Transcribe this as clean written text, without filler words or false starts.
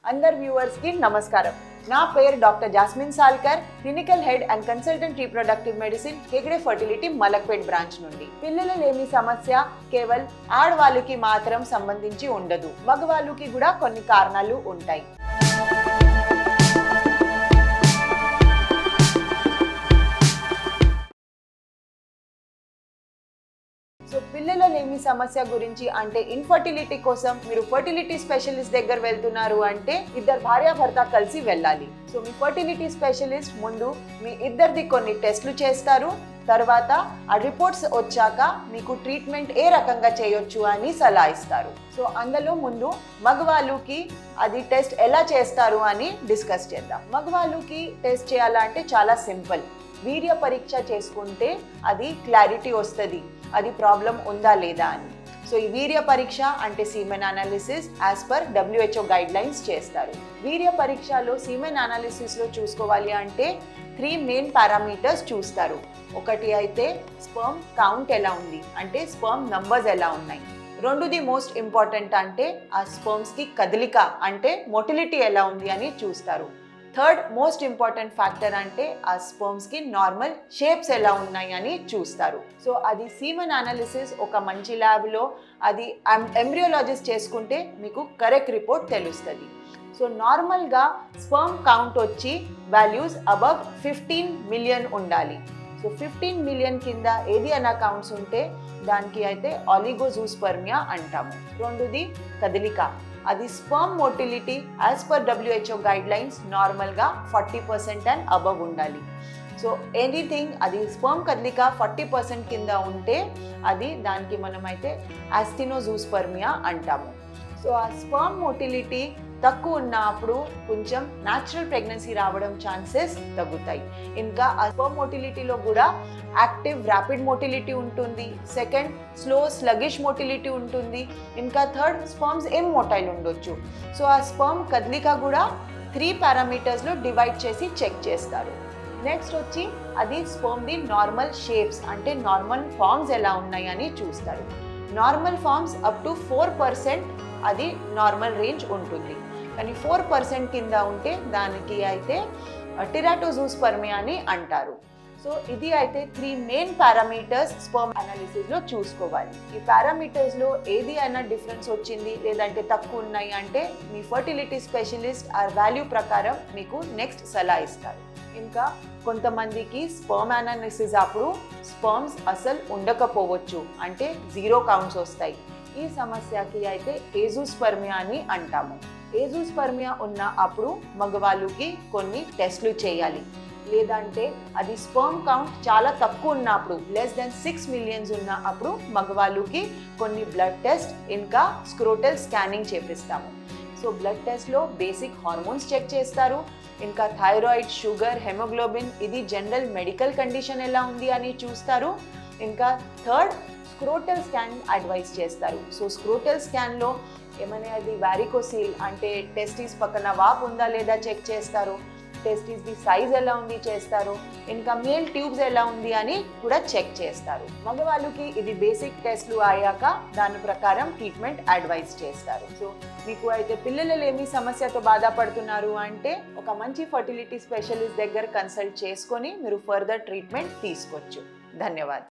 అందర్ వ్యూవర్స్ కి నమస్కారం. నా పేరు doctor Jasmine Salkar, clinical head and consultant reproductive medicine Hegde fertility Malakpet branch నుండి. పిల్లల లేమి సమస్య కేవలం ఆడవాళ్ళకి మాత్రం సంబంధించి ఉండదు, మగవాళ్ళకి కూడా కొన్ని కారణాలు ఉంటాయి. సో పిల్లల లేమి సమస్య గురించి అంటే ఇన్ఫర్టిలిటీ కోసం మీరు ఫర్టిలిటీ స్పెషలిస్ట్ దగ్గర వెళ్తున్నారు అంటే ఇద్దరు భార్యాభర్త కలిసి వెళ్ళాలి. సో మీ ఫర్టిలిటీ స్పెషలిస్ట్ ముందు మీ ఇద్దరిది కొన్ని టెస్ట్లు చేస్తారు. తర్వాత ఆ రిపోర్ట్స్ వచ్చాక మీకు ట్రీట్మెంట్ ఏ రకంగా చేయొచ్చు అని సలహా ఇస్తారు. సో అందులో ముందు మగవాళ్ళకి అది టెస్ట్ ఎలా చేస్తారు అని డిస్కస్ చేద్దాం. మగవాళ్ళకి టెస్ట్ చేయాలంటే చాలా సింపుల్. వీర్య పరీక్ష చేసుకుంటే అది క్లారిటీ వస్తుంది, అది ప్రాబ్లం ఉందా లేదా అని. సో ఈ వీర్య పరీక్ష అంటే semen analysis as per WHO guidelines చేస్తారు. వీర్య పరీక్షలో సీమెన్ అనాలిసిస్లో చూసుకోవాలి అంటే 3 మెయిన్ పారామీటర్స్ చూస్తారు. ఒకటి అయితే స్పర్మ్ కౌంట్ ఎలా ఉంది, అంటే స్పర్మ్ నంబర్స్ ఎలా ఉన్నాయి. రెండోది మోస్ట్ ఇంపార్టెంట్ అంటే ఆ స్పర్మ్స్కి కదలిక అంటే మొటిలిటీ ఎలా ఉంది అని చూస్తారు. థర్డ్ మోస్ట్ ఇంపార్టెంట్ ఫ్యాక్టర్ అంటే ఆ స్పర్మ్స్కి నార్మల్ షేప్స్ ఎలా ఉన్నాయి అని చూస్తారు. సో అది సీమెన్ అనాలిసిస్ ఒక మంచి ల్యాబ్లో అది ఎంబ్రియోలాజిస్ట్ చేసుకుంటే మీకు కరెక్ట్ రిపోర్ట్ తెలుస్తుంది. సో నార్మల్గా స్పర్మ్ కౌంట్ వచ్చి వాల్యూస్ అబవ్ 15 మిలియన్ ఉండాలి. సో 15 మిలియన్ కింద ఏది అన్న కౌంట్స్ ఉంటే దానికి అయితే ఆలిగోజూస్పర్మియా అంటాము. రెండోది కదలిక, అది sperm motility as per WHO guide lines నార్మల్గా 40% అండ్ అబవ్ ఉండాలి. సో ఎనీథింగ్ అది స్పర్మ్ కదలిక 40% కింద ఉంటే అది దానికి మనమైతే యాస్టినోజూస్పర్మియా అంటాము. సో ఆ స్పర్మ్ మోటిలిటీ తక్కువ ఉన్నప్పుడు కొంచెం న్యాచురల్ ప్రెగ్నెన్సీ రావడం ఛాన్సెస్ తగ్గుతాయి. ఇంకా ఆ స్పర్మ్ మోటిలిటీలో కూడా యాక్టివ్ ర్యాపిడ్ మోటిలిటీ ఉంటుంది, సెకండ్ స్లో స్లగిష్ మోటిలిటీ ఉంటుంది, ఇంకా థర్డ్ స్పర్మ్స్ ఇమ్మోటైల్ ఉండొచ్చు. సో ఆ స్పర్మ్ కదలిక కూడా 3 పారామీటర్స్లో డివైడ్ చేసి చెక్ చేస్తారు. నెక్స్ట్ వచ్చి అది స్పర్మ్ది నార్మల్ షేప్స్ అంటే నార్మల్ ఫార్మ్స్ ఎలా ఉన్నాయి అని చూస్తారు. నార్మల్ ఫార్మ్స్ అప్ టు 4% అది నార్మల్ రేంజ్ ఉంటుంది, కానీ 4% కింద ఉంటే దానికి అయితే టిరాటోజూస్పర్మియా అని అంటారు. సో ఇది అయితే 3 మెయిన్ పారామీటర్స్ స్పర్మ్ అనాలిసిస్లో చూసుకోవాలి. ఈ పారామీటర్స్లో ఏది అయినా డిఫరెన్స్ వచ్చింది లేదంటే తక్కువ ఉన్నాయి అంటే మీ ఫర్టిలిటీ స్పెషలిస్ట్ ఆ వాల్యూ ప్రకారం మీకు నెక్స్ట్ సలహా ఇస్తారు. ఇంకా కొంతమందికి స్పర్మ్ అనాలిసిస్ అప్పుడు స్పర్మ్స్ అసలు ఉండకపోవచ్చు, అంటే 0 కౌంట్స్ వస్తాయి. ఈ సమస్యకి అయితే ఏజూస్పర్మియా అని అంటాము. ఏజూస్పర్మియా ఉన్న అప్పుడు మగవాళ్ళకి కొన్ని టెస్ట్లు చేయాలి. లేదంటే అది స్పర్మ్ కౌంట్ చాలా తక్కువ ఉన్నప్పుడు <6 మిలియన్స్ ఉన్న అప్పుడు మగవాళ్ళకి కొన్ని బ్లడ్ టెస్ట్ ఇంకా స్క్రోటల్ స్కానింగ్ చేపిస్తాము. సో బ్లడ్ టెస్ట్లో బేసిక్ హార్మోన్స్ చెక్ చేస్తారు, ఇంకా థైరాయిడ్, షుగర్, హెమోగ్లోబిన్, ఇది జనరల్ మెడికల్ కండిషన్ ఎలా ఉంది అని చూస్తారు. ఇంకా థర్డ్ స్క్రోటల్ స్కాన్ అడ్వైస్ చేస్తారు. సో స్క్రోటల్ స్కాన్లో ఏమైనా అది వారికోసిల్ అంటే టెస్టిస్ పక్కన వాపు ఉందా లేదా చెక్ చేస్తారు, టెస్టిస్ది సైజ్ ఎలా ఉంది చేస్తారు, ఇంకా మేల్ ట్యూబ్స్ ఎలా ఉంది అని కూడా చెక్ చేస్తారు. మగవాళ్ళకి ఇది బేసిక్ టెస్ట్లు అయ్యాక దాని ప్రకారం ట్రీట్మెంట్ అడ్వైస్ చేస్తారు. సో మీకు అయితే పిల్లలు లేమి సమస్యతో బాధపడుతున్నారు అంటే ఒక మంచి ఫర్టిలిటీ స్పెషలిస్ట్ దగ్గర కన్సల్ట్ చేసుకొని మీరు ఫర్దర్ ట్రీట్మెంట్ తీసుకోవచ్చు. ధన్యవాదాలు.